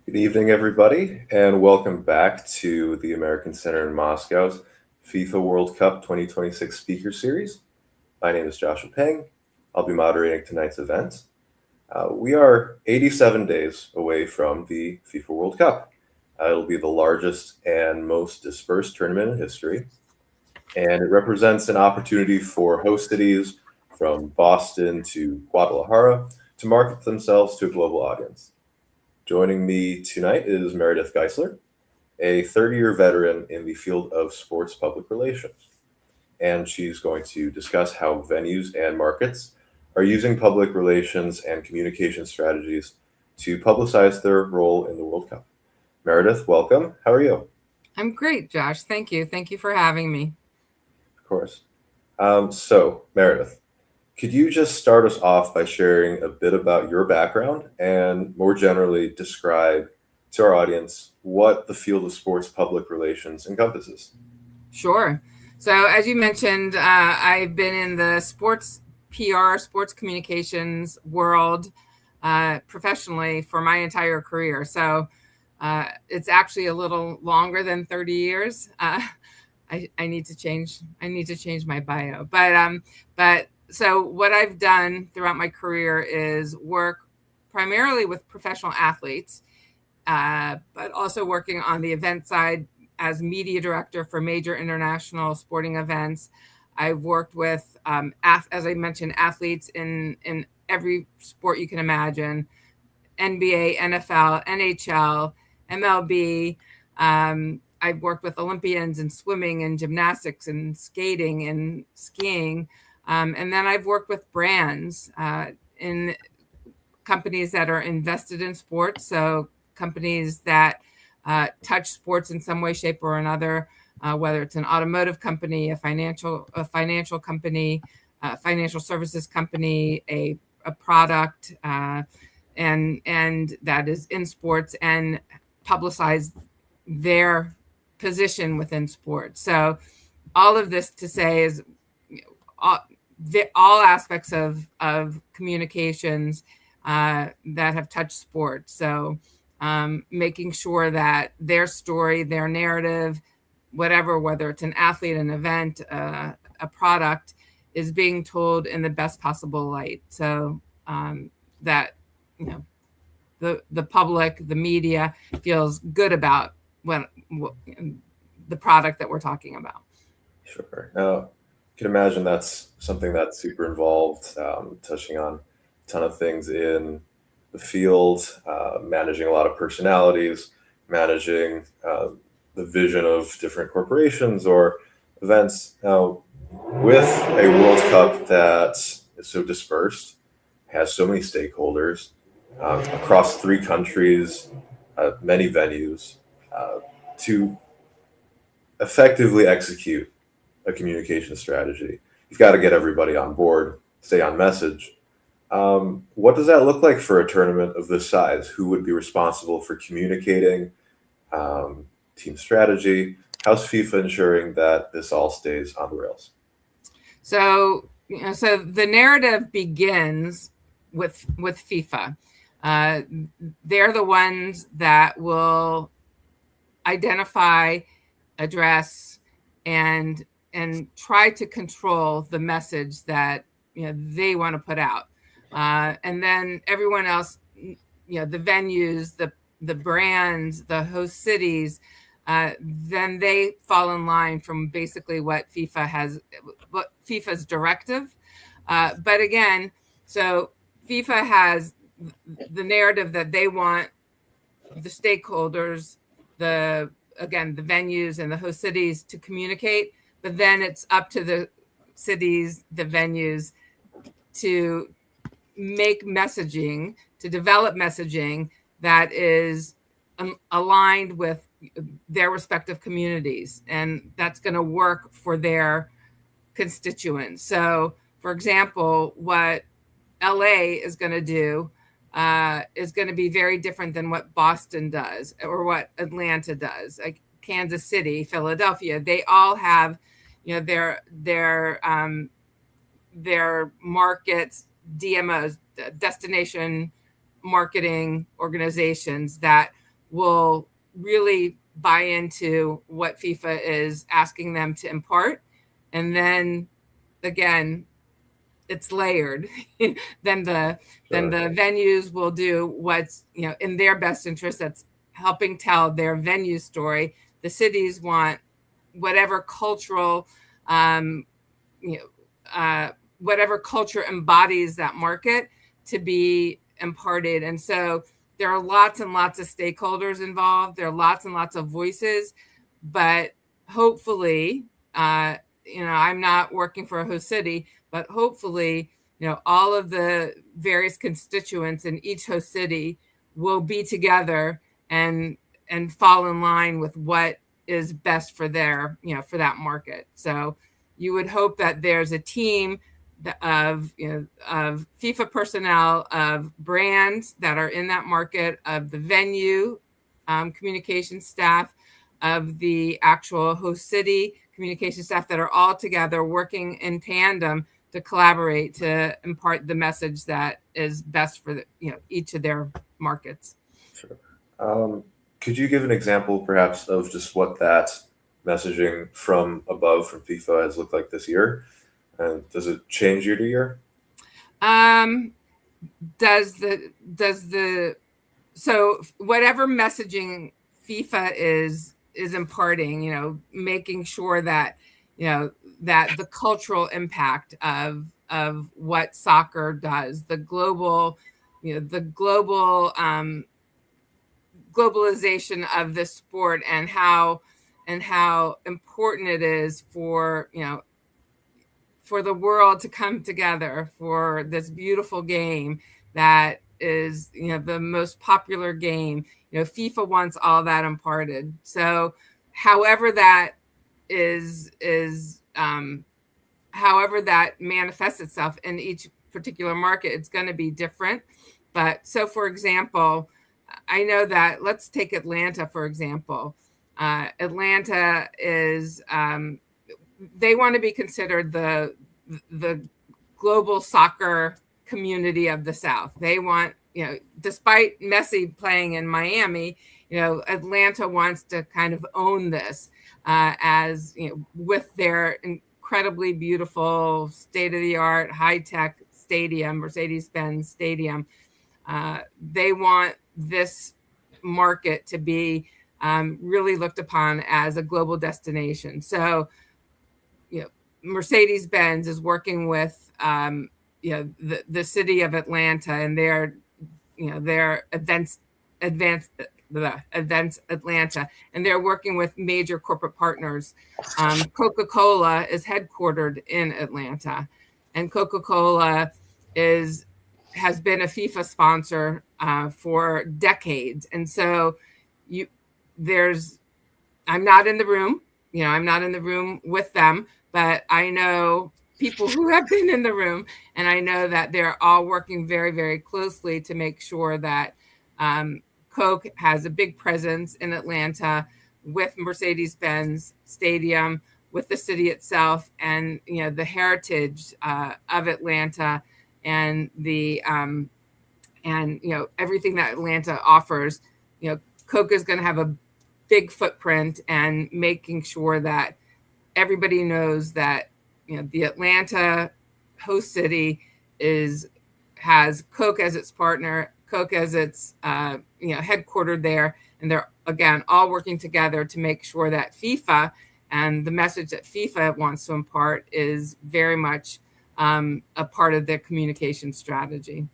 Good evening, everybody, and welcome back to the American Center in Moscow's FIFA World Cup 2026 Speaker Series. My name is Joshua Peng. I'll be moderating tonight's event. We are 87 days away from the FIFA World Cup. It'll be the largest and most dispersed tournament in history, and it represents an opportunity for host cities from Boston to Guadalajara to market themselves to a global audience. Joining me tonight is Meredith Geisler, a 30-year veteran in the field of sports public relations. And she's going to discuss how venues and markets are using public relations and communication strategies to publicize their role in the World Cup. Meredith, welcome. How are you? I'm great, Josh. Thank you. Thank you for having me. Of course. So, Meredith, could you just start us off by sharing a bit about your background and more generally describe to our audience what the field of sports public relations encompasses? Sure. So, as you mentioned, I've been in the sports PR, sports communications world professionally for my entire career. So, it's actually a little longer than 30 years. I need to change. I need to change my bio. But so what I've done throughout my career is work primarily with professional athletes, but also working on the event side as media director for major international sporting events. I've worked with, as I mentioned, athletes in every sport you can imagine: NBA, NFL, NHL, MLB. I've worked with Olympians in swimming and gymnastics and skating and skiing. And then I've worked with brands in companies that are invested in sports. So companies that touch sports in some way, shape, or another, whether it's an automotive company, a financial company, a financial services company, a product, and that is in sports, and publicize their position within sports. So all of this to say is all aspects of communications that have touched sports. So making sure that their story, their narrative, whether it's an athlete, an event, a product, is being told in the best possible light. So that the public, the media feels good about the product that we're talking about. Sure. Now, I can imagine that's something that's super involved, touching on a ton of things in the field, managing a lot of personalities, managing the vision of different corporations or events. Now, with a World Cup that is so dispersed, has so many stakeholders across three countries, many venues, to effectively execute a communication strategy, you've got to get everybody on board, stay on message. What does that look like for a tournament of this size? Who would be responsible for communicating team strategy? How's FIFA ensuring that this all stays on the rails? So the narrative begins with FIFA. They're the ones that will identify, address, and try to control the message that they want to put out, and then everyone else, the venues, the brands, the host cities, then they fall in line from basically what FIFA's directive. But again, so FIFA has the narrative that they want the stakeholders, the venues and the host cities to communicate, but then it's up to the cities, the venues, to make messaging, to develop messaging that is aligned with their respective communities, and that's going to work for their constituents. So, for example, what LA is going to do is going to be very different than what Boston does or what Atlanta does. Like Kansas City, Philadelphia, they all have, their markets, DMOs, destination marketing organizations that will really buy into what FIFA is asking them to impart. And then again, it's layered. then the then the venues will do what's in their best interest. That's helping tell their venue story. The cities want whatever cultural you know whatever culture embodies that market to be imparted. And so there are lots and lots of stakeholders involved. There are lots and lots of voices, but hopefully, I'm not working for a host city, but hopefully, all of the various constituents in each host city will be together and fall in line with what is best for for that market. So you would hope that there's a team of FIFA personnel, of brands that are in that market, of the venue communication staff, of the actual host city communication staff, that are all together working in tandem to collaborate to impart the message that is best for each of their markets. Sure. Could you give an example, perhaps, of just what that messaging from above from FIFA has looked like this year? And does it change year to year? So whatever messaging FIFA is imparting, making sure that that the cultural impact of what soccer does, the global globalization of this sport, and how important it is for the world to come together for this beautiful game that is the most popular game. FIFA wants all that imparted. So however that however that manifests itself in each particular market, it's going to be different. But so, for example, I know that, let's take Atlanta, for example. Atlanta is, they want to be considered the global soccer community of the South. They want, despite Messi playing in Miami, Atlanta wants to kind of own this as, with their incredibly beautiful, state-of-the-art, high-tech stadium, Mercedes-Benz Stadium. They want this market to be really looked upon as a global destination. So, Mercedes-Benz is working with the city of Atlanta and their events Atlanta, and they're working with major corporate partners. Coca-Cola is headquartered in Atlanta, and Coca-Cola has been a FIFA sponsor for decades. And so I'm not in the room, I'm not in the room with them, but I know people who have been in the room, and I know that they're all working very, very closely to make sure that Coke has a big presence in Atlanta with Mercedes-Benz Stadium, with the city itself, and the heritage of Atlanta, and the everything that Atlanta offers. Coke is going to have a big footprint, and making sure that everybody knows that the Atlanta host city has Coke as its partner, Coke as its headquartered there, and they're again all working together to make sure that FIFA and the message that FIFA wants to impart is very much a part of their communication strategy.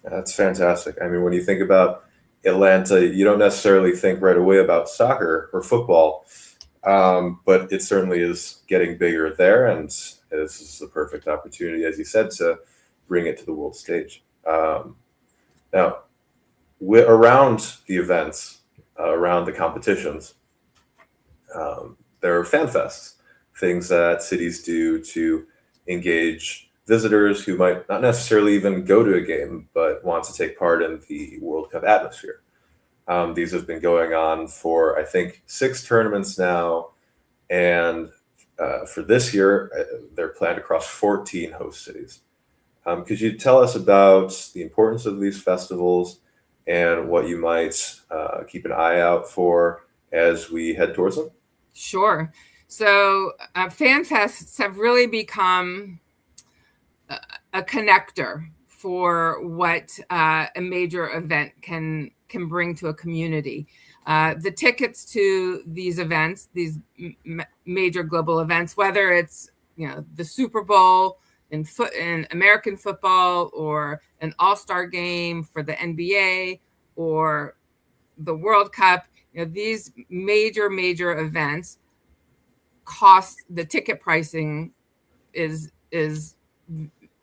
That's fantastic. I mean, when you think about Atlanta, you don't necessarily think right away about soccer or football, but it certainly is getting bigger there, and this is the perfect opportunity, as you said, to bring it to the world stage. Now, around the events, around the competitions, there are fan fests, things that cities do to engage visitors who might not necessarily even go to a game, but want to take part in the World Cup atmosphere. These have been going on for, I think, 6 tournaments now. And for this year, they're planned across 14 host cities. Could you tell us about the importance of these festivals and what you might keep an eye out for as we head towards them? Sure. So fan fests have really become a connector for what a major event can bring to a community. The tickets to these events, these major global events, whether it's the Super Bowl in American football, or an All-Star game for the NBA, or the World Cup, these major events cost, the ticket pricing is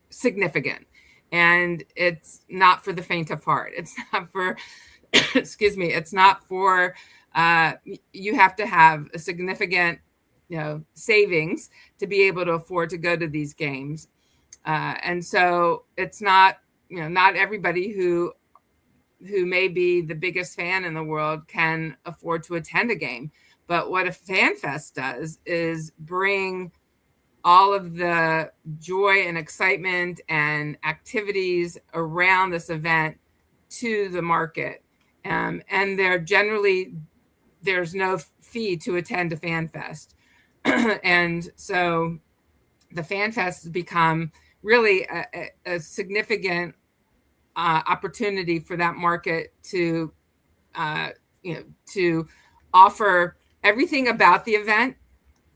significant, and it's not for the faint of heart. It's not for excuse me, it's not for you have to have a significant savings to be able to afford to go to these games, and so it's not not everybody who may be the biggest fan in the world can afford to attend a game. But what a fan fest does is bring all of the joy and excitement and activities around this event to the market. And there's no fee to attend a fan fest. And so the fan fest has become really a significant opportunity for that market to to offer everything about the event,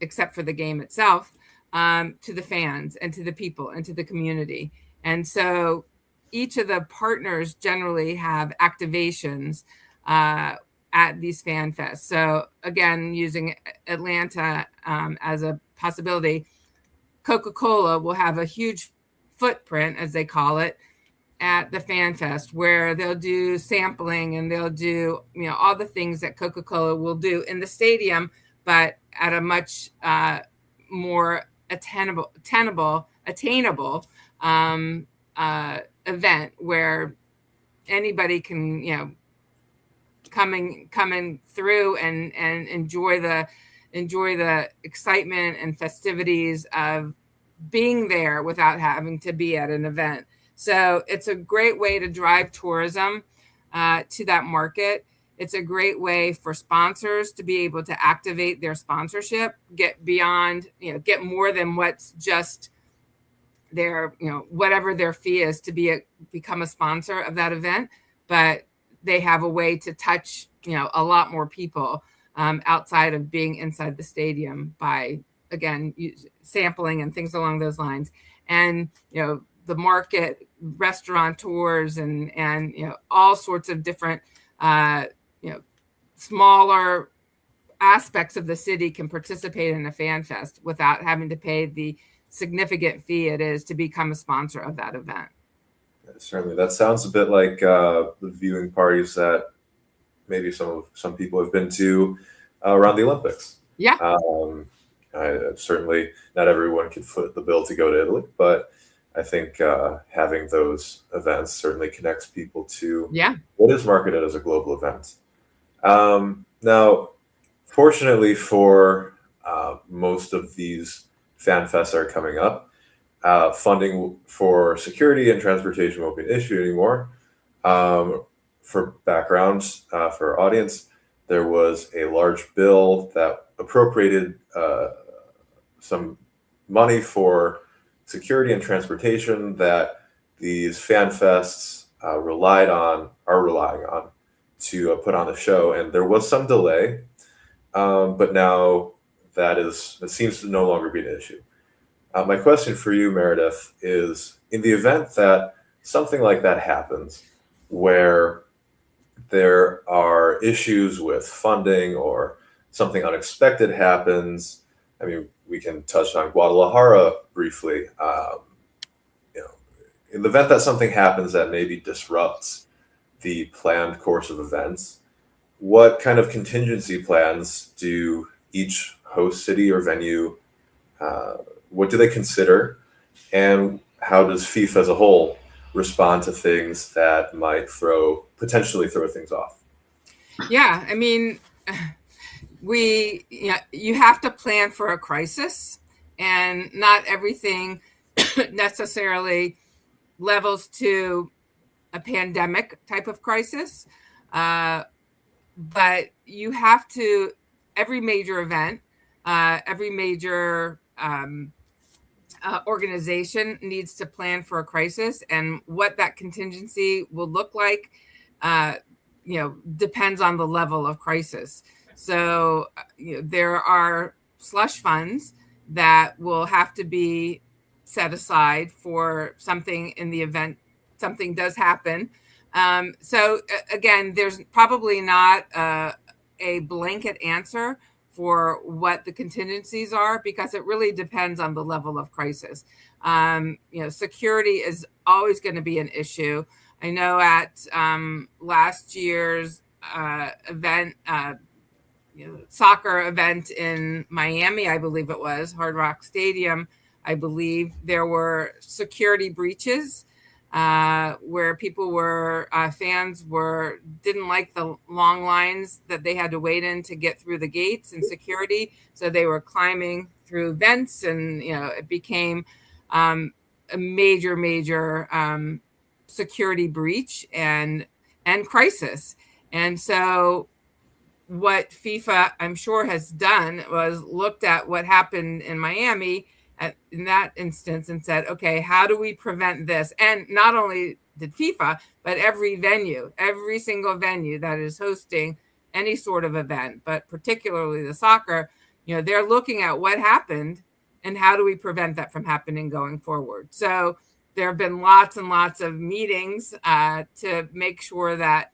except for the game itself, to the fans and to the people and to the community. And so each of the partners generally have activations at these fan fests. So again, using Atlanta as a possibility, Coca-Cola will have a huge footprint, as they call it, at the fan fest, where they'll do sampling and they'll do all the things that Coca-Cola will do in the stadium, but at a much more attainable event where anybody can coming through and enjoy the excitement and festivities of being there without having to be at an event. So it's a great way to drive tourism to that market. It's a great way for sponsors to be able to activate their sponsorship, get beyond, get more than what's just their, whatever their fee is to become a sponsor of that event. But they have a way to touch, a lot more people outside of being inside the stadium by, again, sampling and things along those lines. And, the market, restaurateurs, and all sorts of different smaller aspects of the city can participate in a fan fest without having to pay the significant fee it is to become a sponsor of that event. Certainly, that sounds a bit like the viewing parties that maybe some people have been to around the Olympics. Yeah. Certainly, not everyone can foot the bill to go to Italy, but I think having those events certainly connects people to what is marketed as a global event. Now, fortunately for most of these fan fests that are coming up, funding for security and transportation won't be an issue anymore. For background, for our audience, there was a large bill that appropriated some money for security and transportation that these fan fests are relying on to put on the show. And there was some delay, but now that seems to no longer be an issue. My question for you, Meredith, is in the event that something like that happens, where there are issues with funding or something unexpected happens. I mean, we can touch on Guadalajara briefly. In the event that something happens that maybe disrupts the planned course of events, what kind of contingency plans do each host city or venue, what do they consider, and how does FIFA as a whole respond to things that might potentially throw things off? Yeah, I mean, you have to plan for a crisis, and not everything necessarily levels to a pandemic type of crisis. But you have to, every major event, every major organization needs to plan for a crisis, and what that contingency will look like, depends on the level of crisis. So there are slush funds that will have to be set aside for something in the event something does happen. So again, there's probably not a blanket answer for what the contingencies are, because it really depends on the level of crisis. Security is always going to be an issue. I know at last year's event, soccer event in Miami, I believe it was, Hard Rock Stadium, I believe there were security breaches where people were, fans didn't like the long lines that they had to wait in to get through the gates and security. So they were climbing through vents, and, it became a major security breach and crisis. And so what FIFA, I'm sure, has done was looked at what happened in Miami in that instance and said, okay, how do we prevent this? And not only did FIFA, but every single venue that is hosting any sort of event, but particularly the soccer, they're looking at what happened and how do we prevent that from happening going forward. So there have been lots and lots of meetings to make sure that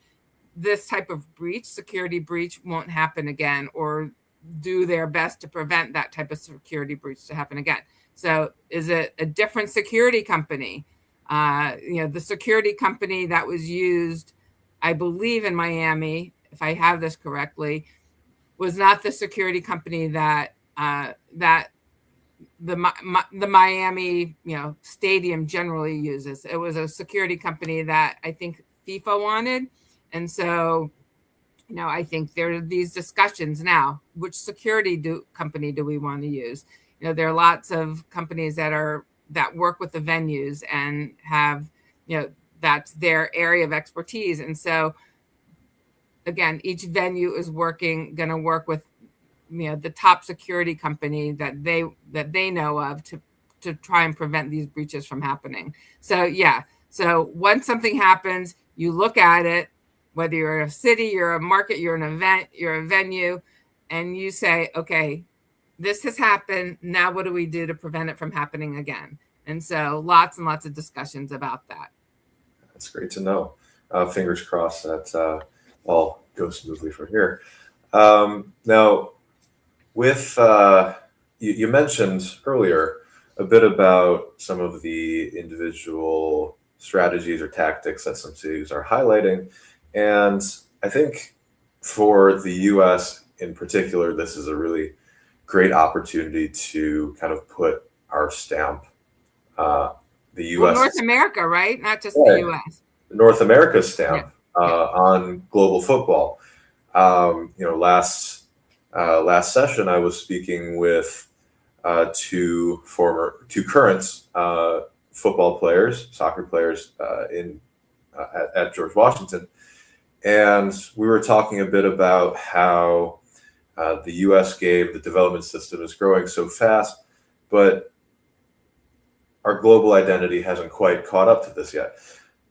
this type of security breach won't happen again, or do their best to prevent that type of security breach to happen again. So is it a different security company? The security company that was used, I believe, in Miami, if I have this correctly, was not the security company that the Miami stadium generally uses. It was a security company that I think FIFA wanted. And so, I think there are these discussions now, which security company do we want to use? There are lots of companies that work with the venues and have, that's their area of expertise. And so again, each venue is going to work with, the top security company that they know of to try and prevent these breaches from happening. So so once something happens, you look at it, whether you're a city, you're a market, you're an event, you're a venue, and you say, okay, this has happened. Now what do we do to prevent it from happening again? And so lots and lots of discussions about that. That's great to know. Fingers crossed that all goes smoothly from here. Now, with you mentioned earlier a bit about some of the individual strategies or tactics that some cities are highlighting. And I think for the US in particular, this is a really great opportunity to kind of put our stamp, the US. North America, right? Not just the US. North America's stamp on global football. Last session I was speaking with two current football players, soccer players at George Washington. And we were talking a bit about how the US game, the development system, is growing so fast, but our global identity hasn't quite caught up to this yet.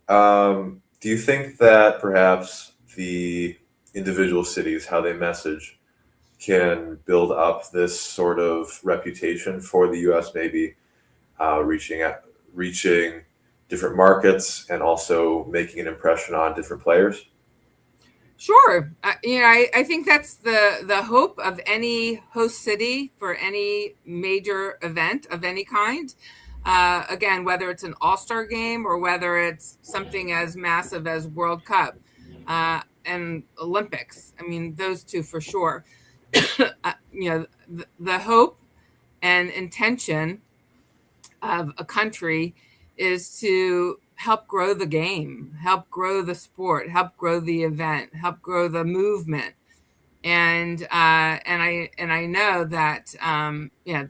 Do you think that perhaps the individual cities, how they message, can build up this sort of reputation for the US, maybe reaching different markets and also making an impression on different players? Sure. I think that's the hope of any host city for any major event of any kind. Again, whether it's an all-star game or whether it's something as massive as World Cup and Olympics. I mean, those two for sure. The hope and intention of a country is to help grow the game, help grow the sport, help grow the event, help grow the movement. And I know that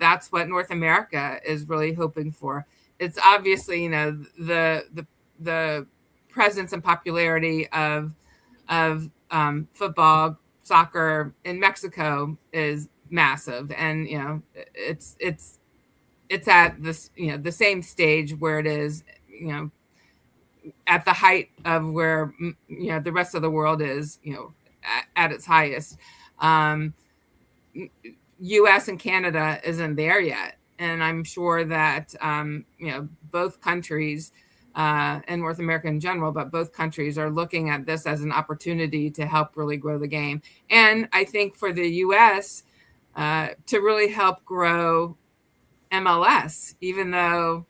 that's what North America is really hoping for. It's obviously the presence and popularity of football, soccer in Mexico is massive, and it's at this the same stage where it is at the height of where the rest of the world is at its highest. U.S. and Canada isn't there yet, and I'm sure that both countries and North America in general, but both countries are looking at this as an opportunity to help really grow the game. And I think for the U.S. To really help grow MLS, even though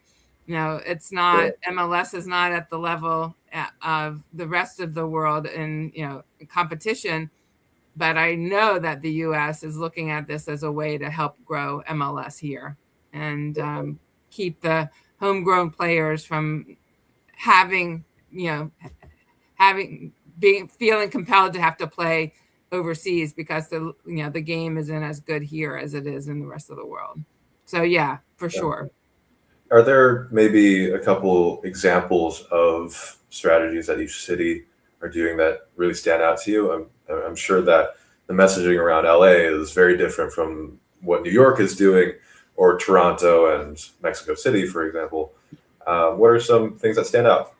it's not, MLS is not at the level of the rest of the world in competition. But I know that the U.S. is looking at this as a way to help grow MLS here and keep the homegrown players from feeling compelled to have to play overseas because the game isn't as good here as it is in the rest of the world. So yeah, for sure. Are there maybe a couple examples of strategies that each city are doing that really stand out to you? I'm sure that the messaging around LA is very different from what New York is doing, or Toronto and Mexico City, for example. What are some things that stand out?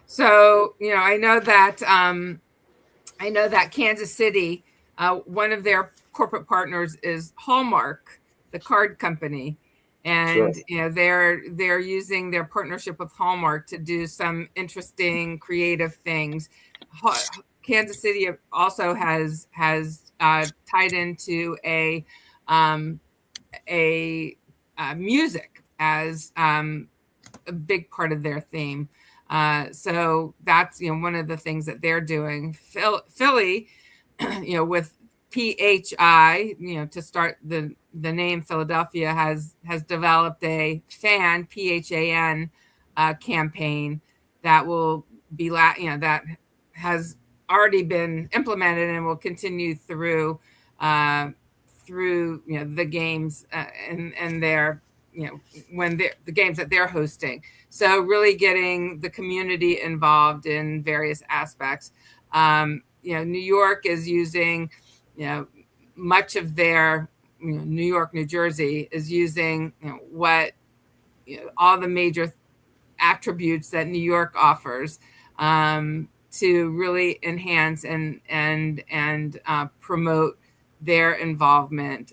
So I know that Kansas City, one of their corporate partners is Hallmark, the card company. And Sure. they're using their partnership with Hallmark to do some interesting, creative things. Kansas City also has tied into a music as a big part of their theme. So that's one of the things that they're doing. Philly, with PHI, to start the name Philadelphia has developed a PHAN campaign that will be that has already been implemented and will continue through the games and their when the games that they're hosting. So really getting the community involved in various aspects. New York is using much of their New York, New Jersey is using what all the major attributes that New York offers to really enhance and promote their involvement.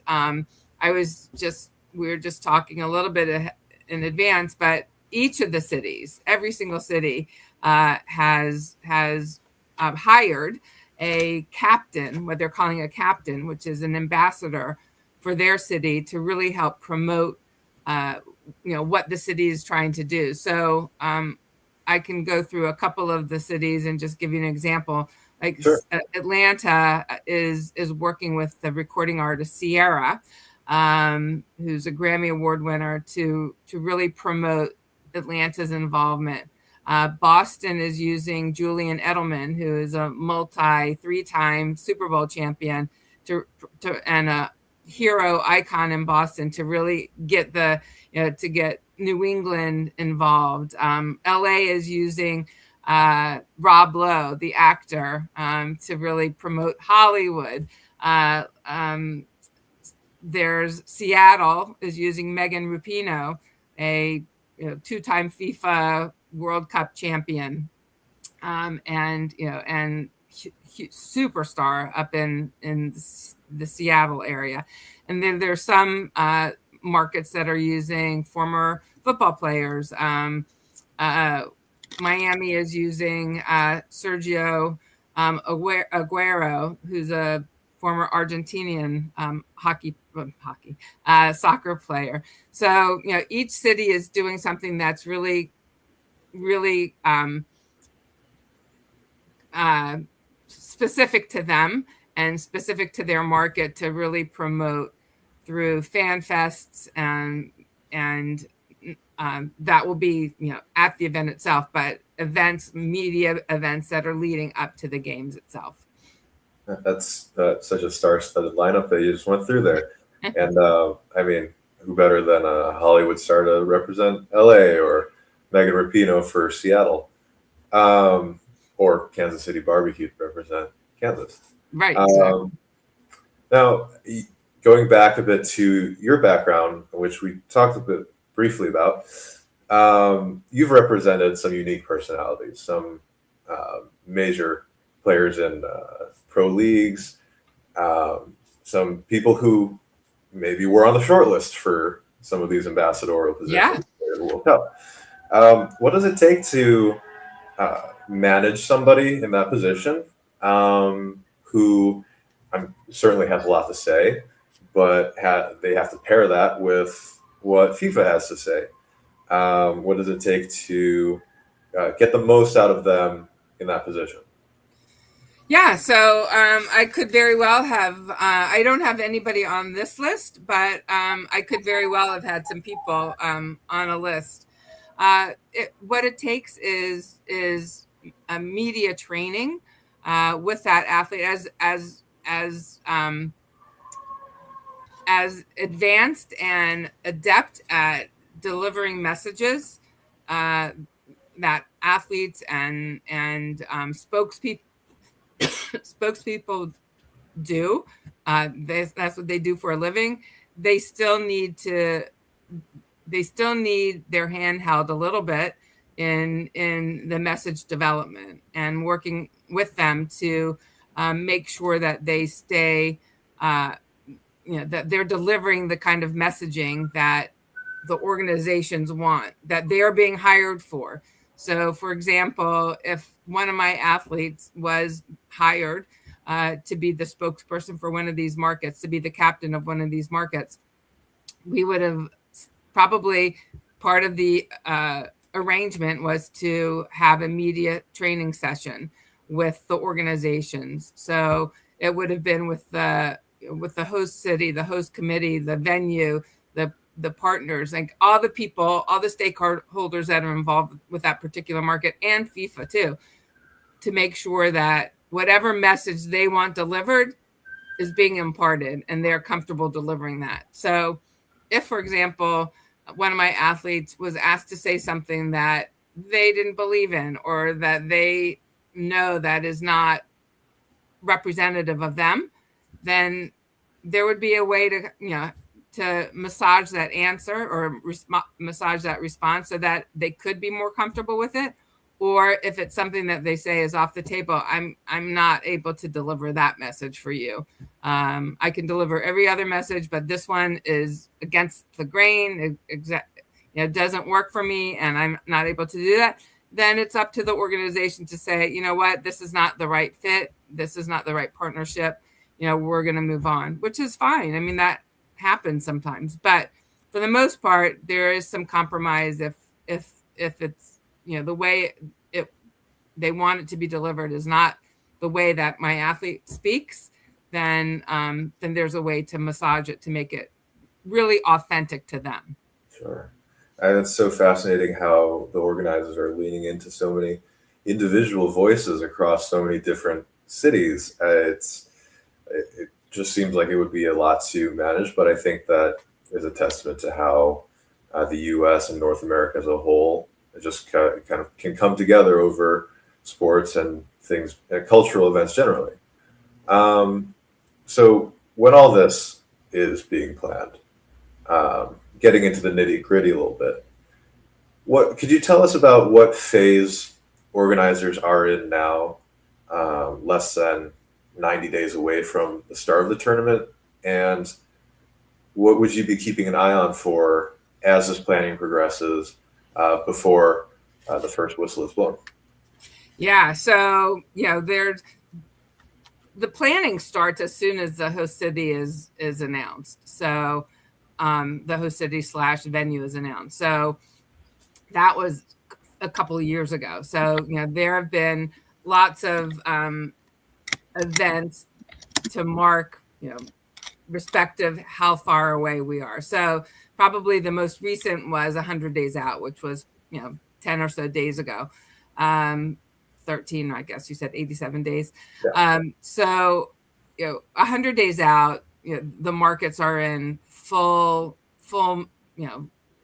We were just talking a little bit in advance, but each of the cities, every single city has hired a captain, what they're calling a captain, which is an ambassador for their city to really help promote what the city is trying to do. So I can go through a couple of the cities and just give you an example. Like Sure. Atlanta is working with the recording artist Sierra, who's a Grammy Award winner, to really promote Atlanta's involvement. Boston is using Julian Edelman, who is a three-time Super Bowl champion, and a hero icon in Boston, to really get to get New England involved. LA is using Rob Lowe, the actor, to really promote Hollywood. There's Seattle is using Megan Rapinoe, a two-time FIFA World Cup champion, and superstar up in the Seattle area. And then there's some markets that are using former football players. Miami is using Sergio Aguero, who's a former Argentinian soccer player. So each city is doing something that's really specific to them and specific to their market, to really promote through fan fests and that will be at the event itself, but media events that are leading up to the games itself. That's such a star-studded lineup that you just went through there. And I mean, who better than a Hollywood star to represent LA, or Megan Rapinoe for Seattle? or Kansas City barbecue to represent Kansas. Right, exactly. Um, Now, going back a bit to your background, which we talked a bit briefly about, you've represented some unique personalities, some major players in pro leagues, some people who maybe were on the short list for some of these ambassadorial Yeah. positions for the World Cup. What does it take to manage somebody in that position who certainly has a lot to say, but they have to pair that with what FIFA has to say? What does it take to get the most out of them in that position? Yeah, so I could very well have, I don't have anybody on this list, but I could very well have had some people on a list. What it takes is a media training with that athlete as advanced and adept at delivering messages that athletes and spokespeople do. That's what they do for a living. They still need their hand held a little bit in the message development and working with them to make sure that they stay, that they're delivering the kind of messaging that the organizations want, that they're being hired for. So, for example, if one of my athletes was hired to be the spokesperson for one of these markets, to be the captain of one of these markets, we would have probably part of the arrangement was to have a media training session with the organizations. So it would have been with the host city, the host committee, the venue, the partners, like all the people, all the stakeholders that are involved with that particular market, and FIFA too, to make sure that whatever message they want delivered is being imparted and they're comfortable delivering that. So if, for example, one of my athletes was asked to say something that they didn't believe in or that they know that is not representative of them, then there would be a way to massage that answer or massage that response so that they could be more comfortable with it. Or if it's something that they say is off the table, I'm not able to deliver that message for you. I can deliver every other message, but this one is against the grain. It doesn't work for me, and I'm not able to do that. Then it's up to the organization to say, you know what, this is not the right fit. This is not the right partnership. We're going to move on, which is fine. I mean, that happens sometimes, but for the most part, there is some compromise if it's the way they want it to be delivered is not the way that my athlete speaks, then there's a way to massage it to make it really authentic to them. Sure. And it's so fascinating how the organizers are leaning into so many individual voices across so many different cities. It just seems like it would be a lot to manage, but I think that is a testament to how the U.S. and North America as a whole just kind of can come together over sports and things, cultural events generally. So when all this is being planned, getting into the nitty gritty a little bit, what could you tell us about what phase organizers are in now, less than 90 days away from the start of the tournament, and what would you be keeping an eye on for as this planning progresses before the first whistle is blown? Yeah, so there's the planning starts as soon as the host city is announced. So the host city / venue is announced. So that was a couple of years ago. So there have been lots of events to mark respective how far away we are. So probably the most recent was 100 days out, which was 10 or so days ago. 13, I guess you said 87 days. Yeah. So 100 days out, the markets are in full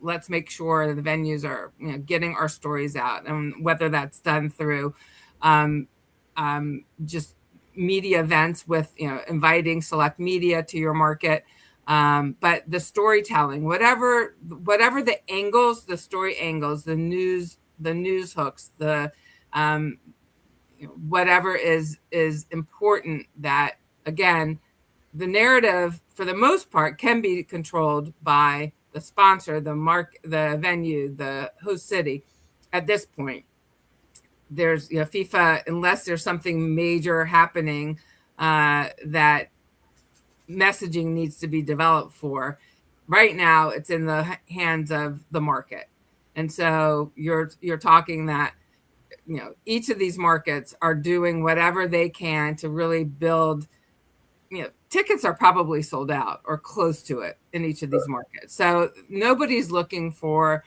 let's make sure the venues are, getting our stories out, and whether that's done through just media events with, inviting select media to your market. But the storytelling, whatever the angles, the story angles, the news hooks, the whatever is important, that again, the narrative for the most part can be controlled by the sponsor, the venue, the host city. At this point, there's, FIFA, unless there's something major happening that messaging needs to be developed for. Right now, it's in the hands of the market, and so you're talking that each of these markets are doing whatever they can to really build. Tickets are probably sold out or close to it in each of these markets, so nobody's looking for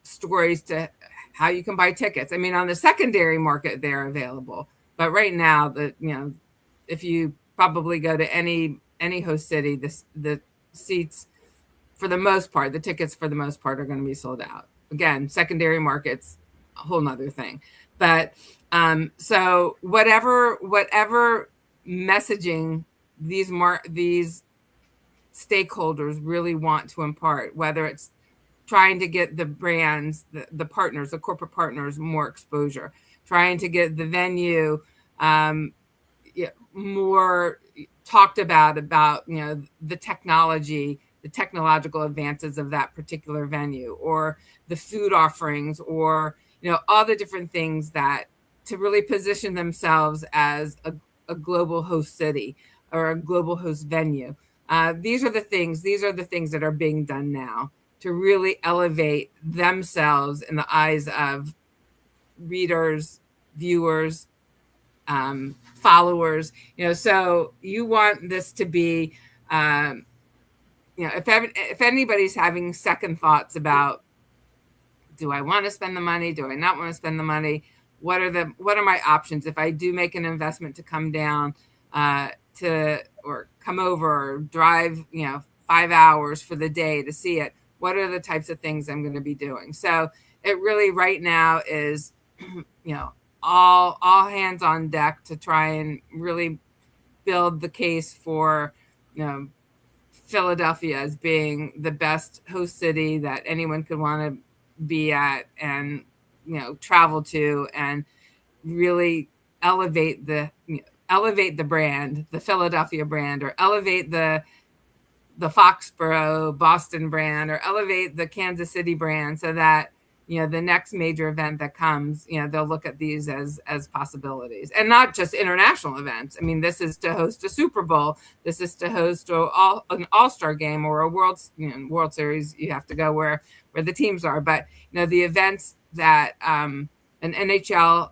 stories to how you can buy tickets. I mean, on the secondary market, they're available, but right now, if you probably go to any host city, the seats, for the most part, the tickets for the most part are going to be sold out. Again, secondary markets, a whole nother thing. But so whatever messaging these stakeholders really want to impart, whether it's trying to get the brands, the partners, the corporate partners, more exposure, trying to get the venue more talked about the technology, the technological advances of that particular venue, or the food offerings, or all the different things that to really position themselves as a global host city or a global host venue. These are the things that are being done now to really elevate themselves in the eyes of readers, viewers, followers. So you want this to be, if anybody's having second thoughts about, do I want to spend the money? Do I not want to spend the money? What are my options if I do make an investment to come down or come over or drive 5 hours for the day to see it? What are the types of things I'm going to be doing? So it really right now is all hands on deck to try and really build the case for Philadelphia as being the best host city that anyone could want to be at and travel to, and really elevate the brand, the Philadelphia brand, or elevate the Foxborough Boston brand, or elevate the Kansas City brand, so that the next major event that comes, they'll look at these as possibilities, and not just international events. I mean, this is to host a Super Bowl. This is to host an All-Star game or a World Series. You have to go where the teams are. But the events that an NHL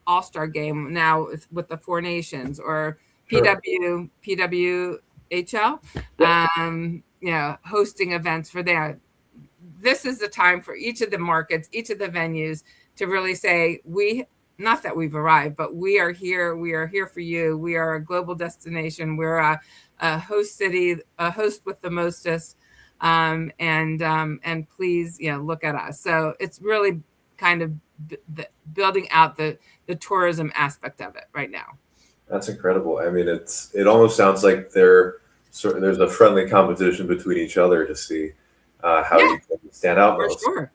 All-Star game now with the Four Nations, or PWHL, hosting events for that. This is the time for each of the markets, each of the venues, to really say, not that we've arrived, but we are here. We are here for you. We are a global destination. We're a host city, a host with the mostest, and please, look at us. So it's really kind of building out the tourism aspect of it right now. That's incredible. I mean, it almost sounds like there's a friendly competition between each other to see how you can stand out most. For sure.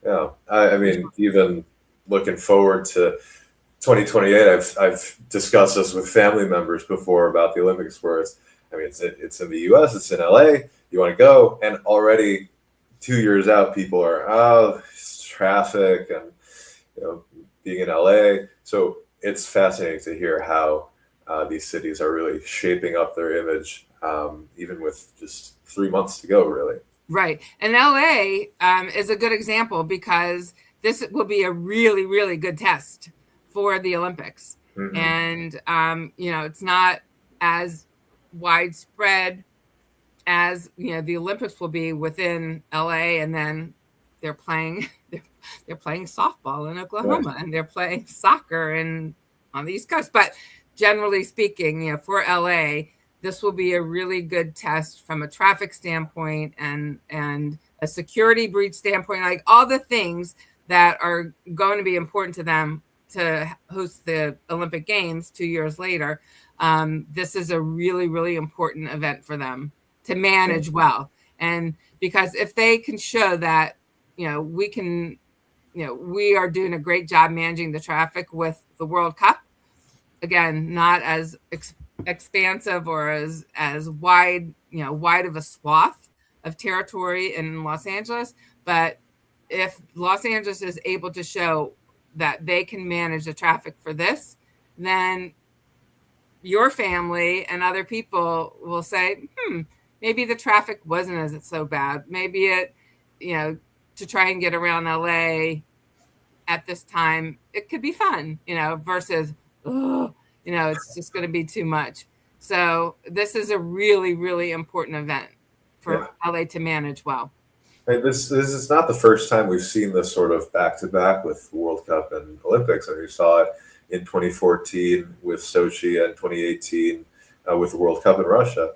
Yeah, I mean, even looking forward to 2028, I've discussed this with family members before about the Olympics, where it's in the U.S., it's in LA. You want to go, and already 2 years out, people are it's traffic and being in LA. So it's fascinating to hear how these cities are really shaping up their image, even with just 3 months to go, really. Right. And LA is a good example, because this will be a really, really good test for the Olympics. Mm-hmm. And, it's not as widespread as, the Olympics will be within LA, and then they're playing softball in Oklahoma, right, and they're playing soccer on the East Coast. But generally speaking, for LA, this will be a really good test from a traffic standpoint and a security breach standpoint, like all the things that are going to be important to them to host the Olympic Games 2 years later. This is a really, really important event for them to manage well. And because if they can show that, we can, we are doing a great job managing the traffic with the World Cup, again, not as expansive or as wide, wide of a swath of territory in Los Angeles. But if Los Angeles is able to show that they can manage the traffic for this, then your family and other people will say, maybe the traffic wasn't as so bad. Maybe it, to try and get around LA at this time, it could be fun, versus, it's just going to be too much. So this is a really, really important event for LA to manage well. This is not the first time we've seen this sort of back-to-back with World Cup and Olympics. And we saw it in 2014 with Sochi and 2018 with the World Cup in Russia.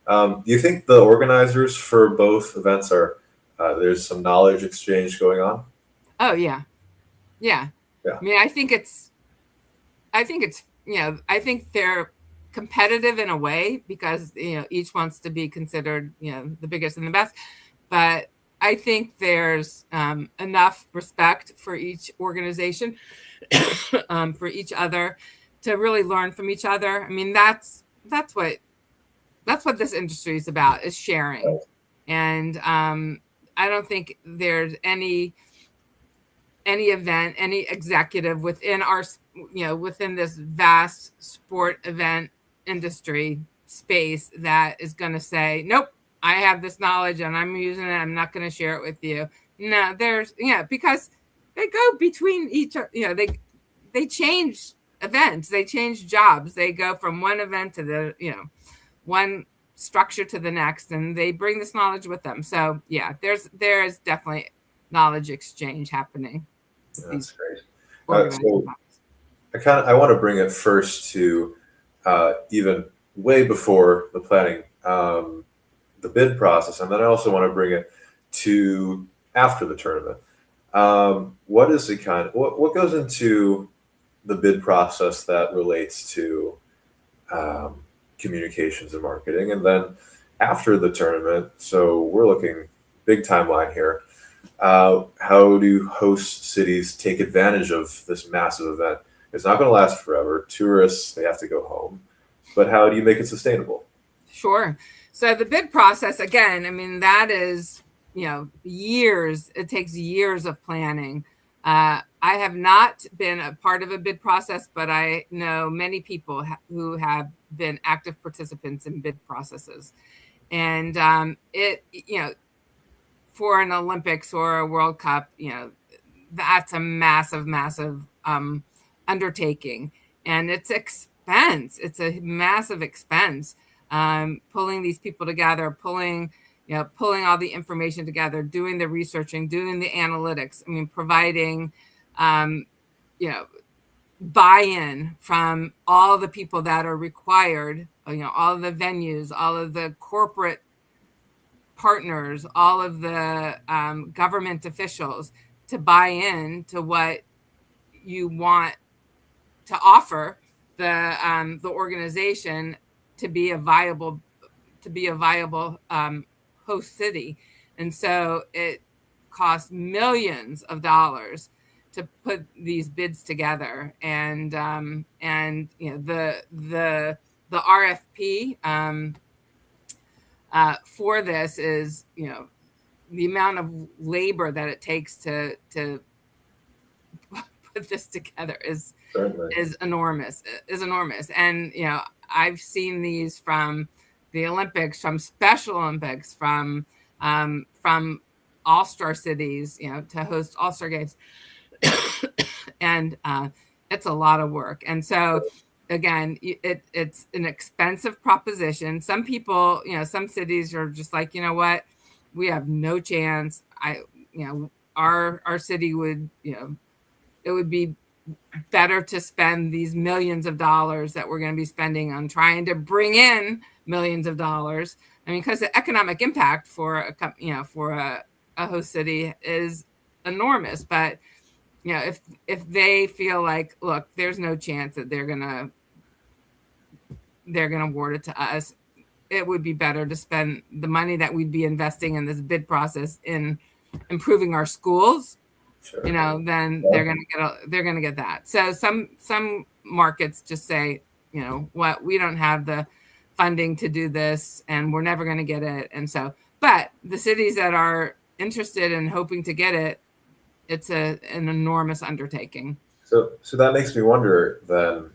Do you think the organizers for both events there's some knowledge exchange going on? Oh, yeah. I mean, I think they're competitive in a way because, each wants to be considered, the biggest and the best. But I think there's enough respect for each organization, for each other, to really learn from each other. I mean, that's what this industry is about, is sharing. And I don't think there's any event, any executive within within this vast sport event industry space that is going to say, nope, I have this knowledge and I'm using it, I'm not going to share it with you. No, because they go between each, they change events, they change jobs, they go from one event to the, one structure to the next, and they bring this knowledge with them. So there is definitely knowledge exchange happening. That's great. So I want to bring it first to even way before the planning, the bid process, and then I also want to bring it to after the tournament. What is what goes into the bid process that relates to communications and marketing, and then after the tournament? So we're looking big timeline here. How do host cities take advantage of this massive event? It's not going to last forever. Tourists, they have to go home. But how do you make it sustainable? Sure. So the bid process, again, I mean, that is, years. It takes years of planning. I have not been a part of a bid process, but I know many people who have been active participants in bid processes. And for an Olympics or a World Cup, that's a massive, massive undertaking. And it's expense. It's a massive expense. Pulling these people together, pulling all the information together, doing the researching, doing the analytics. I mean, providing, buy-in from all the people that are required, all of the venues, all of the corporate partners, all of the government officials, to buy in to what you want to offer the organization to be a viable host city. And so it costs millions of dollars to put these bids together. And the RFP for this is, the amount of labor that it takes to put this together is enormous. And I've seen these from the Olympics, from Special Olympics, from all-star cities, to host all-star games. And it's a lot of work. And so again, it's an expensive proposition. Some people, some cities are just like, what, we have no chance. Our city would, it would be better to spend these millions of dollars that we're going to be spending on trying to bring in millions of dollars. I mean, because the economic impact for a host city is enormous. But if they feel like, look, there's no chance that they're gonna award it to us, it would be better to spend the money that we'd be investing in this bid process in improving our schools. Sure. Then they're gonna get that. So some markets just say, what, we don't have the funding to do this, and we're never going to get it. And so, but the cities that are interested and hoping to get it, it's an enormous undertaking. So that makes me wonder then,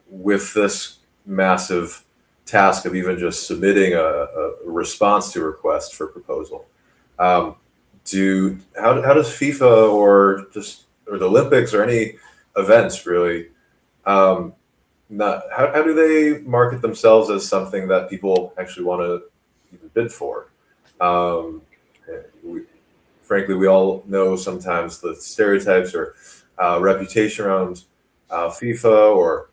with this massive task of even just submitting a response to a request for proposal, how does FIFA or the Olympics or any events really, how do they market themselves as something that people actually want to even bid for? Frankly, we all know sometimes the stereotypes or reputation around FIFA or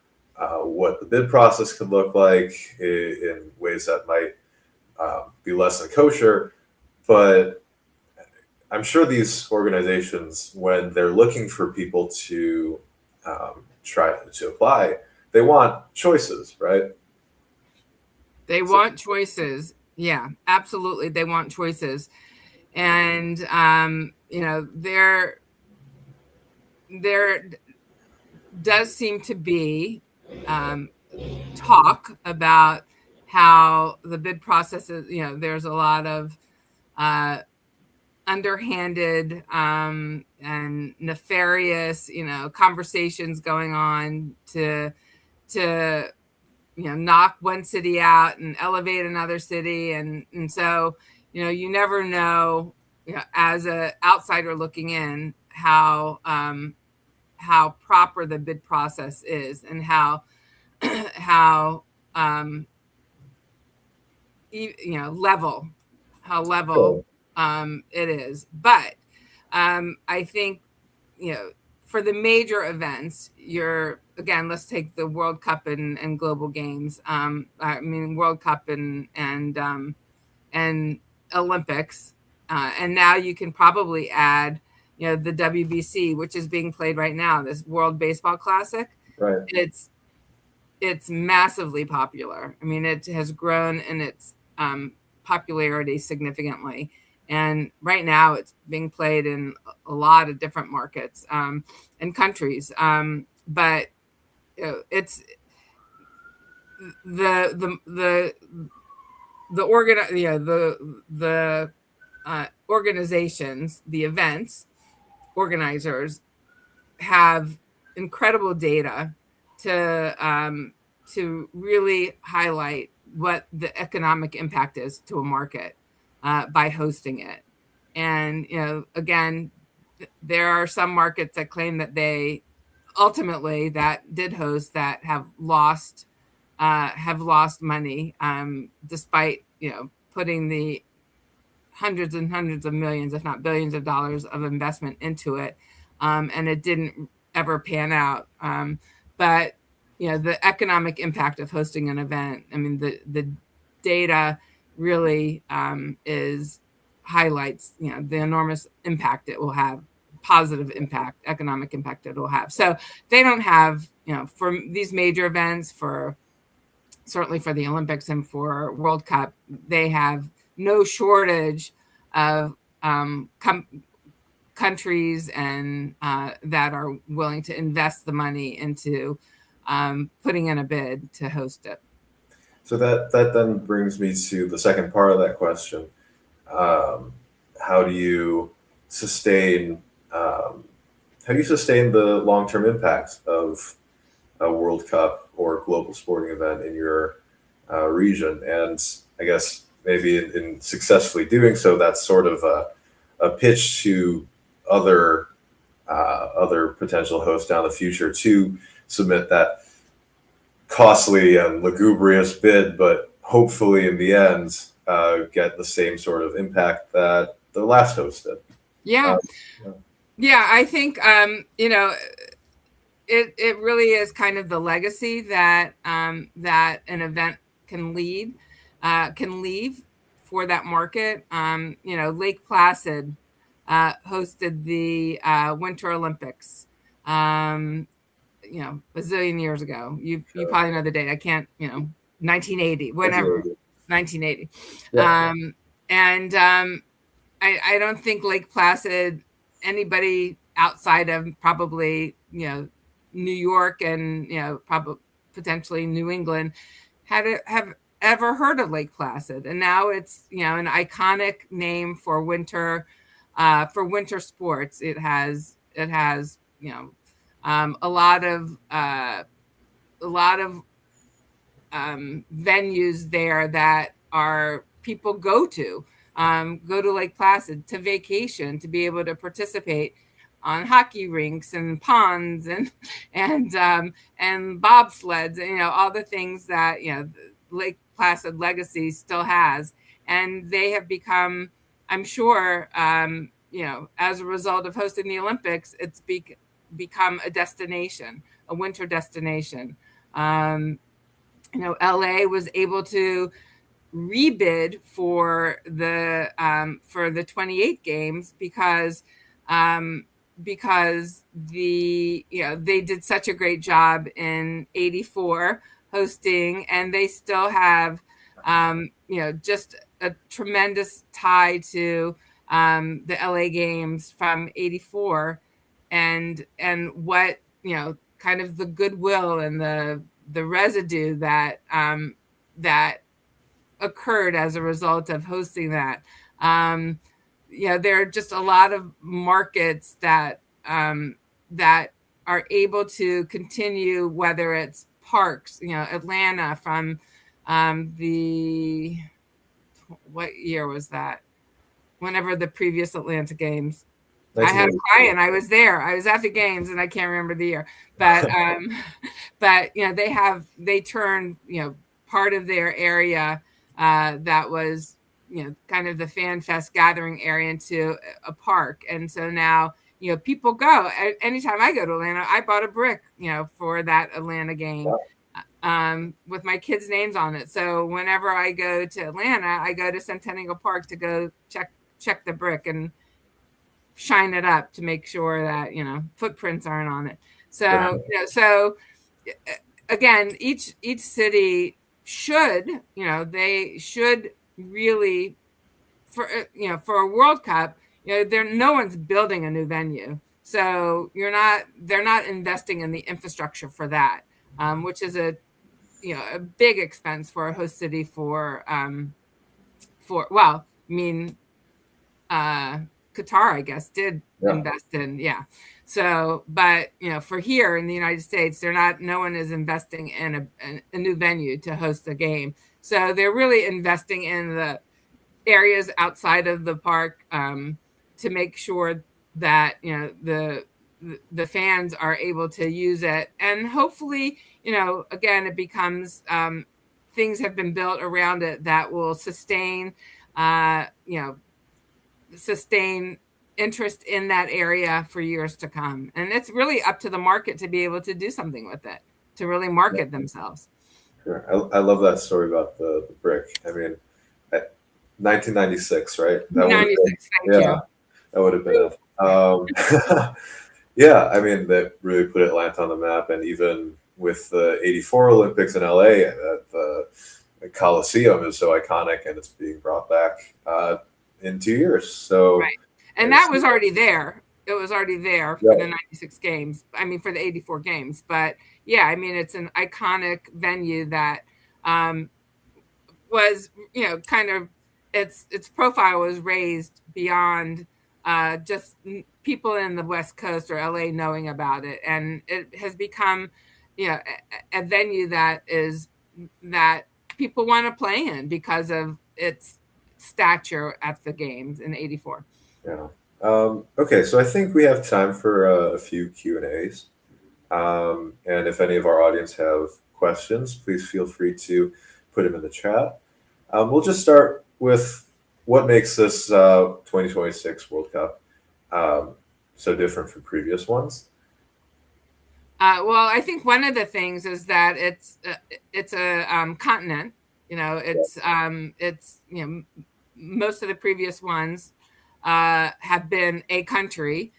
what the bid process could look like in ways that might be less than kosher. But I'm sure these organizations, when they're looking for people to try to apply, they want choices, right? They want choices. Yeah, absolutely. They want choices. And, there does seem to be talk about how the bid process is, there's a lot of underhanded and nefarious, conversations going on to knock one city out and elevate another city. And so, you never know, as an outsider looking in, how proper the bid process is, and how level it is. But I think, for the major events, again, let's take the World Cup and global games. World Cup and Olympics. And now you can probably add, the WBC, which is being played right now, this World Baseball Classic. Right. It's massively popular. I mean, it has grown in its popularity significantly. And right now it's being played in a lot of different markets and countries. But it's the organizations, the events organizers have incredible data to really highlight what the economic impact is to a market by hosting it. And again, there are some markets that claim that they ultimately that did host that have lost money, despite putting the hundreds and hundreds of millions, if not billions of dollars of investment into it, and it didn't ever pan out. But the economic impact of hosting an event, I mean, the data really highlights the enormous impact it will have, positive impact, economic impact it will have. So they don't have, for these major events, certainly for the Olympics and for World Cup, they have no shortage of countries and that are willing to invest the money into putting in a bid to host it. So that then brings me to the second part of that question. How do you sustain the long-term impact of a World Cup or global sporting event in your region? And I guess maybe in successfully doing so, that's sort of a pitch to other potential hosts down the future to submit that costly and lugubrious bid, but hopefully in the end get the same sort of impact that the last host did. Yeah, I think it really is kind of the legacy that that an event can leave for that market. Lake Placid hosted the Winter Olympics. A zillion years ago. You probably know the date. I can't. 1980, whatever. 1980. Yeah. And I don't think Lake Placid, anybody outside of probably New York and probably potentially New England have ever heard of Lake Placid, and now it's an iconic name for winter sports. It has a lot of venues there that are people go to Lake Placid to vacation, to be able to participate on hockey rinks and ponds and bobsleds, all the things that Lake Placid legacy still has, and they have become, I'm sure, as a result of hosting the Olympics, it's become a destination, a winter destination. LA was able to rebid for the 28 games because they did such a great job in 84 hosting, and they still have just a tremendous tie to the LA games from 84 and what kind of the goodwill and the residue that that occurred as a result of hosting that. There are just a lot of markets that that are able to continue, whether it's parks, Atlanta from what year was that? Whenever the previous Atlanta games. I had a client. I was there. I was at the games, and I can't remember the year. But they turned part of their area that was kind of the fan fest gathering area into a park, and so now people go. Anytime I go to Atlanta, I bought a brick for that Atlanta game. With my kids' names on it. So whenever I go to Atlanta, I go to Centennial Park to go check the brick and shine it up to make sure that footprints aren't on it. So again, each city should they should really, for a World Cup, no one's building a new venue, so they're not investing in the infrastructure for that, which is a big expense for a host city Qatar, I guess, did invest in, So, but for here in the United States, no one is investing in a new venue to host a game. So they're really investing in the areas outside of the park to make sure that the fans are able to use it, and hopefully, again, it becomes things have been built around it that will sustain interest in that area for years to come. And it's really up to the market to be able to do something with it, to really market themselves. Sure. I love that story about the brick. I mean, 1996, right? 96, thank you. That would have been it. Yeah, I mean, that really put Atlanta on the map. And even with the 84 Olympics in LA, the Coliseum is so iconic, and it's being brought back in 2 years. So, right. And that was already there. It was already there for the 96 games. I mean, for the 84 games. But yeah, I mean, it's an iconic venue that was, kind of its profile was raised beyond just people in the West Coast or LA knowing about it. And it has become, a venue that people want to play in because of its stature at the games in 84. Yeah. Okay, so I think we have time for a few Q&As. And if any of our audience have questions, please feel free to put them in the chat. We'll just start with what makes this 2026 World Cup so different from previous ones. Well, I think one of the things is that it's a continent. It's most of the previous ones have been a country.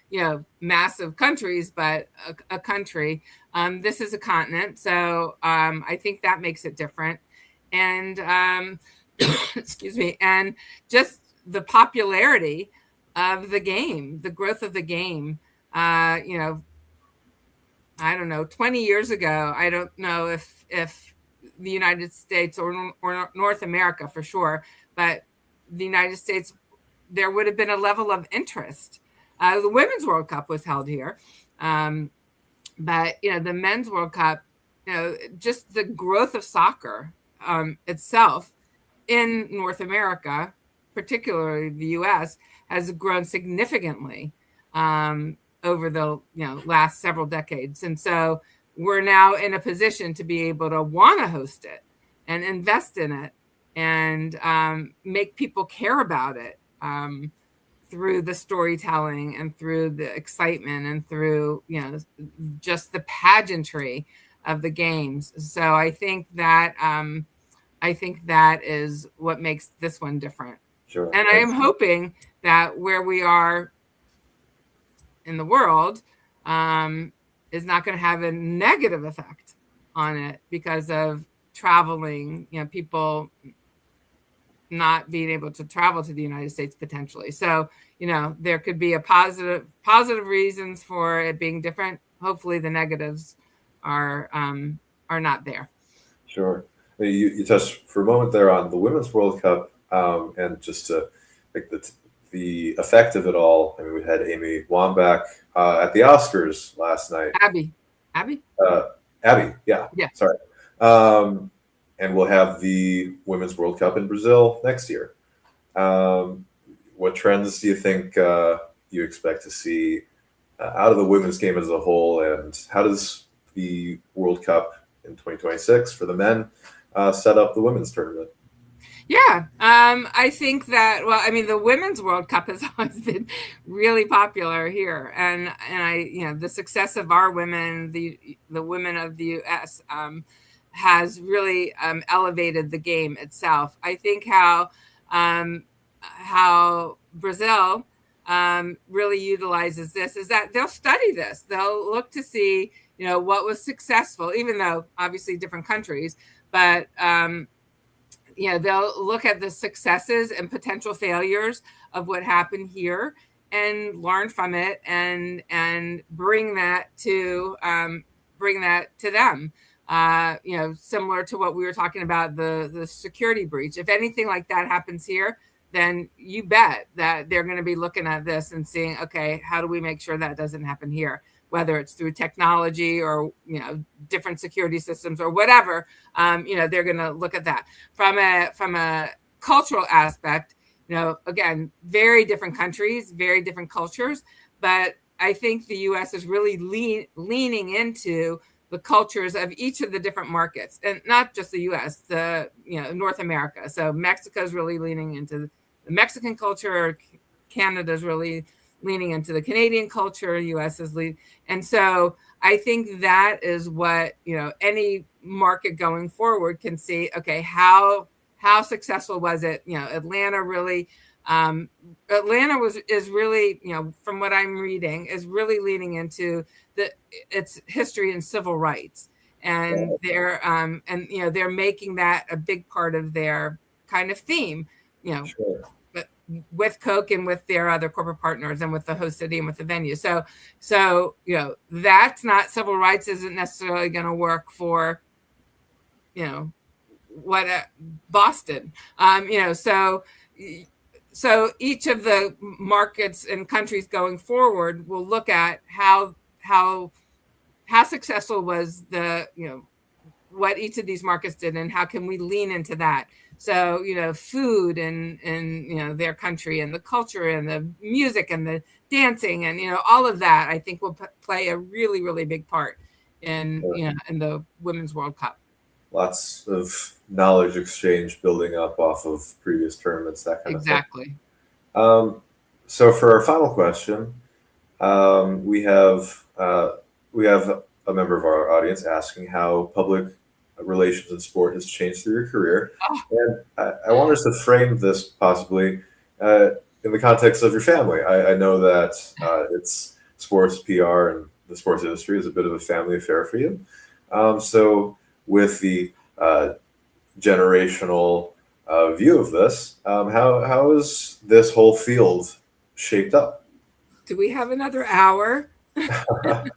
Massive countries, but a country. This is a continent, so I think that makes it different. And excuse me, and just the popularity of the game, the growth of the game. I don't know, 20 years ago, I don't know if the United States or North America for sure, but the United States, there would have been a level of interest. The Women's World Cup was held here. But, the Men's World Cup, just the growth of soccer itself in North America, particularly the U.S., has grown significantly over the last several decades. And so we're now in a position to be able to want to host it and invest in it and make people care about it through the storytelling and through the excitement and through just the pageantry of the games. So I think that is what makes this one different. Sure. And I am hoping that where we are in the world is not going to have a negative effect on it because of traveling, people not being able to travel to the United States potentially. So, there could be a positive reasons for it being different. Hopefully the negatives are not there. Sure. You touched for a moment there on the Women's World Cup, and just to like the effect of it all. I mean, we had Amy Wambach at the Oscars last night. Abby, yeah. Yeah. Sorry. And we'll have the Women's World Cup in Brazil next year. What trends do you think you expect to see out of the women's game as a whole, and how does the World Cup in 2026 for the men set up the women's tournament? Yeah, I think that. Well, I mean, the Women's World Cup has always been really popular here, and the success of our women, the women of the U.S. Has really elevated the game itself. I think how Brazil really utilizes this is that they'll study this. They'll look to see, what was successful, even though obviously different countries, but they'll look at the successes and potential failures of what happened here and learn from it and bring that to them. Similar to what we were talking about, the security breach. If anything like that happens here, then you bet that they're going to be looking at this and seeing, okay, how do we make sure that doesn't happen here? Whether it's through technology or, different security systems or whatever, they're going to look at that from a cultural aspect. Again, very different countries, very different cultures, but I think the U.S. is really leaning into the cultures of each of the different markets, and not just the U.S., North America. So Mexico's really leaning into the Mexican culture. Canada's really leaning into the Canadian culture. U.S. is leading. And so I think that is what, any market going forward can see, okay, how successful was it? Atlanta really, is really, from what I'm reading, is really leaning into its history and civil rights. And they're making that a big part of their kind of theme, Sure. but with Coke and with their other corporate partners and with the host city and with the venue. So that's not, civil rights isn't necessarily going to work for, Boston, so each of the markets and countries going forward will look at how successful was the, what each of these markets did and how can we lean into that. So, food and their country and the culture and the music and the dancing and, all of that, I think will play a really, really big part in, in the Women's World Cup. Lots of knowledge exchange building up off of previous tournaments, that kind of thing. Exactly. So for our final question, we have a member of our audience asking how public relations in sport has changed through your career. Oh. And I want us to frame this possibly in the context of your family. I know that it's sports PR and the sports industry is a bit of a family affair for you. So with the generational view of this, how is this whole field shaped up? Do we have another hour? It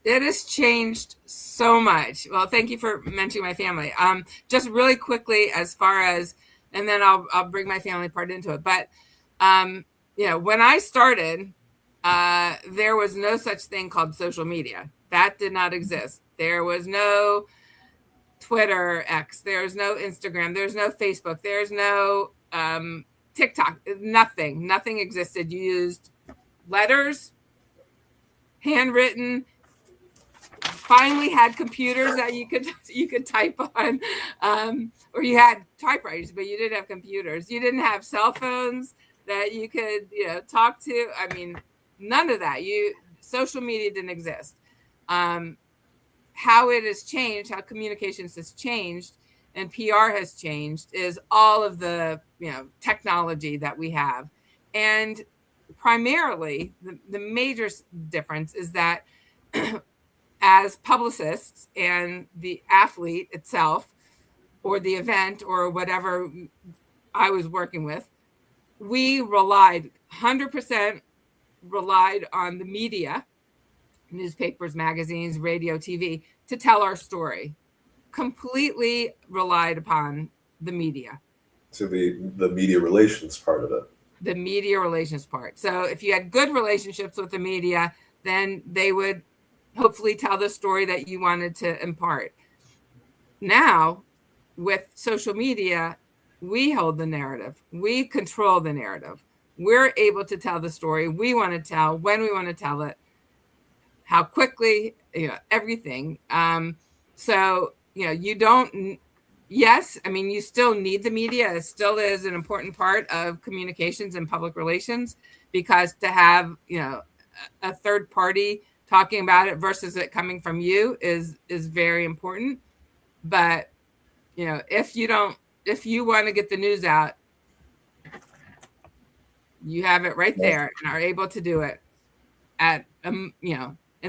has changed so much. Well, thank you for mentioning my family. Just really quickly, as far as, and then I'll bring my family part into it. But when I started, there was no such thing called social media. That did not exist. There was no Twitter, X. There's no Instagram. There's no Facebook. There's no TikTok. Nothing existed. You used letters, handwritten. Finally had computers that you could type on, or you had typewriters, but you didn't have computers. You didn't have cell phones that you could talk to. I mean, none of that. Social media didn't exist. How it has changed, how communications has changed, and PR has changed is all of the technology that we have, and primarily the major difference is that as publicists and the athlete itself or the event or whatever I was working with, we 100% relied on the media, newspapers, magazines, radio, TV, to tell our story. Completely relied upon the media. So the media relations part of it. The media relations part. So if you had good relationships with the media, then they would hopefully tell the story that you wanted to impart. Now, with social media, we hold the narrative. We control the narrative. We're able to tell the story we want to tell, when we want to tell it, how quickly, everything. So, you don't, yes, I mean, you still need the media. It still is an important part of communications and public relations, because to have, a third party talking about it versus it coming from you is very important. But, if you want to get the news out, you have it right there and are able to do it at, in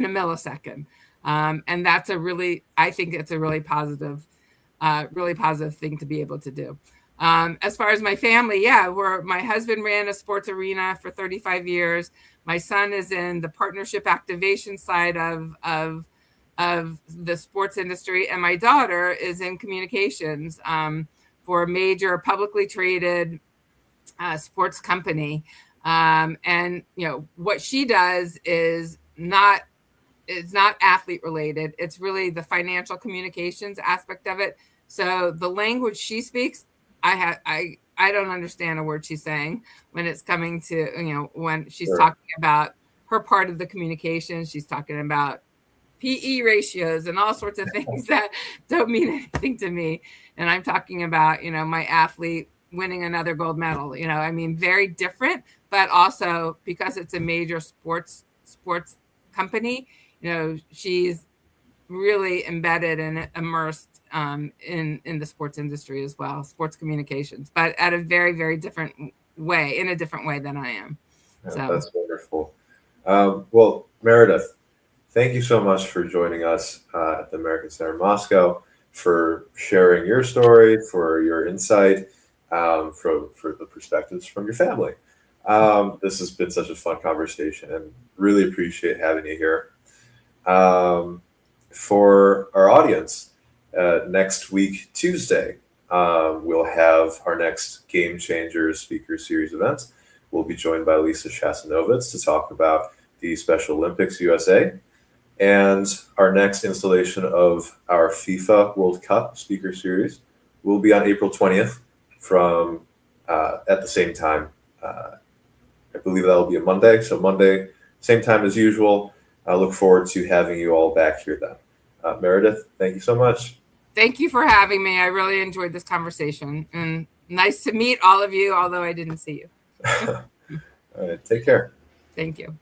a millisecond. And that's I think it's a really positive thing to be able to do. As far as my family, my husband ran a sports arena for 35 years. My son is in the partnership activation side of the sports industry. And my daughter is in communications for a major publicly traded sports company. And what she does is it's not athlete related. It's really the financial communications aspect of it. So the language she speaks, I don't understand a word she's saying when it's coming to, when she's talking about her part of the communication. She's talking about PE ratios and all sorts of things that don't mean anything to me. And I'm talking about, my athlete winning another gold medal, very different, but also because it's a major sports company, she's really embedded and immersed in the sports industry as well, sports communications, but at a very, very different way, in a different way than I am. Yeah, so that's wonderful. Well, Meredith, thank you so much for joining us at the American Center in Moscow, for sharing your story, for your insight, for the perspectives from your family. This has been such a fun conversation and really appreciate having you here. For our audience, next week, Tuesday, we'll have our next Game Changers Speaker Series event. We'll be joined by Lisa Shasanovitz to talk about the Special Olympics USA. And our next installation of our FIFA World Cup Speaker Series will be on April 20th from at the same time. I believe that will be a Monday. So Monday, same time as usual. I look forward to having you all back here then. Meredith, thank you so much. Thank you for having me. I really enjoyed this conversation, and nice to meet all of you, although I didn't see you. All right, take care. Thank you.